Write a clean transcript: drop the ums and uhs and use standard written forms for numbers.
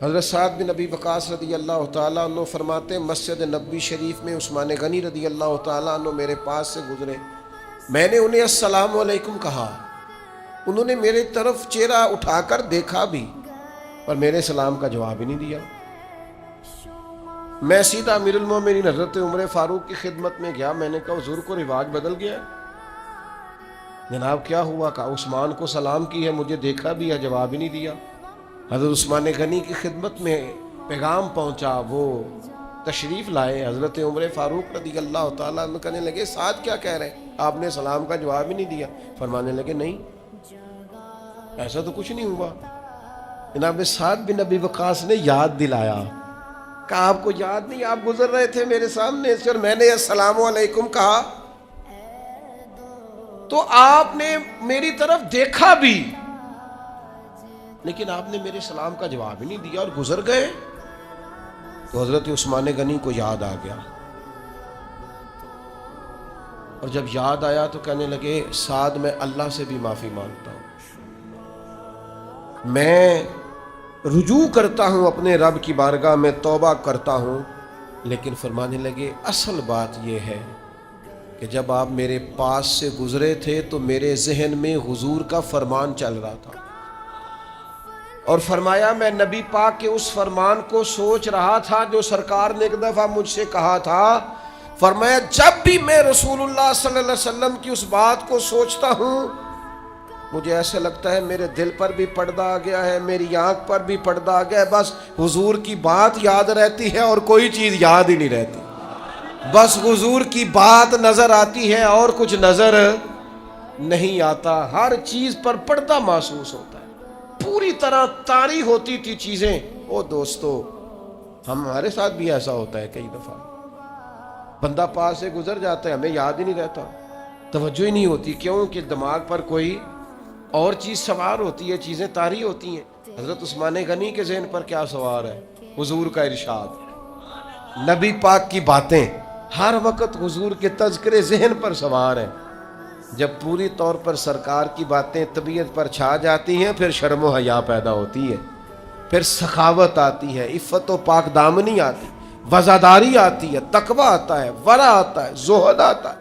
حضرت سعد بن ابی وقاص رضی اللہ تعالیٰ عنہ فرماتے ہیں مسجد نبوی شریف میں عثمان غنی رضی اللہ تعالیٰ عنہ میرے پاس سے گزرے، میں نے انہیں السلام علیکم کہا، انہوں نے میرے طرف چہرہ اٹھا کر دیکھا بھی پر میرے سلام کا جواب ہی نہیں دیا۔ میں سیدھا امیر المومنین حضرت عمر فاروق کی خدمت میں گیا، میں نے کہا حضور کو رواج بدل گیا ہے جناب، کیا ہوا؟ کہا عثمان کو سلام کی ہے، مجھے دیکھا بھی ہے، جواب ہی نہیں دیا۔ حضرت عثمان غنی کی خدمت میں پیغام پہنچا، وہ تشریف لائے، حضرت عمر فاروق رضی اللہ تعالیٰ عنہ کہنے لگے سعد کیا کہہ رہے ہیں، آپ نے سلام کا جواب ہی نہیں دیا۔ فرمانے لگے نہیں ایسا تو کچھ نہیں ہوا۔ جناب سعد بن ابی وقاص نے یاد دلایا، کہا آپ کو یاد نہیں، آپ گزر رہے تھے میرے سامنے سے اور میں نے السلام علیکم کہا تو آپ نے میری طرف دیکھا بھی لیکن آپ نے میرے سلام کا جواب ہی نہیں دیا اور گزر گئے۔ تو حضرت عثمان غنی کو یاد آ گیا اور جب یاد آیا تو کہنے لگے سعد میں اللہ سے بھی معافی مانگتا ہوں، میں رجوع کرتا ہوں اپنے رب کی بارگاہ میں، توبہ کرتا ہوں، لیکن فرمانے لگے اصل بات یہ ہے کہ جب آپ میرے پاس سے گزرے تھے تو میرے ذہن میں حضور کا فرمان چل رہا تھا اور فرمایا میں نبی پاک کے اس فرمان کو سوچ رہا تھا جو سرکار نے ایک دفعہ مجھ سے کہا تھا، فرمایا جب بھی میں رسول اللہ صلی اللہ علیہ وسلم کی اس بات کو سوچتا ہوں مجھے ایسا لگتا ہے میرے دل پر بھی پردہ آ گیا ہے، میری آنکھ پر بھی پردہ آ گیا ہے، بس حضور کی بات یاد رہتی ہے اور کوئی چیز یاد ہی نہیں رہتی، بس حضور کی بات نظر آتی ہے اور کچھ نظر نہیں آتا، ہر چیز پر پردہ محسوس ہوتا ہے، پوری طرح طاری ہوتی تھی چیزیں۔ او دوستو ہمارے ساتھ بھی ایسا ہوتا ہے، کئی دفعہ بندہ پاس سے گزر جاتا ہے ہمیں یاد ہی نہیں رہتا، توجہ ہی نہیں ہوتی، کیوں کہ دماغ پر کوئی اور چیز سوار ہوتی ہے، چیزیں طاری ہوتی ہیں۔ حضرت عثمان غنی کے ذہن پر کیا سوار ہے؟ حضور کا ارشاد، نبی پاک کی باتیں، ہر وقت حضور کے تذکرے ذہن پر سوار ہیں۔ جب پوری طور پر سرکار کی باتیں طبیعت پر چھا جاتی ہیں پھر شرم و حیا پیدا ہوتی ہے، پھر سخاوت آتی ہے، عفت و پاک دامنی آتی، وزاداری آتی ہے، تقوی آتا ہے، ورع آتا ہے، زہد آتا ہے۔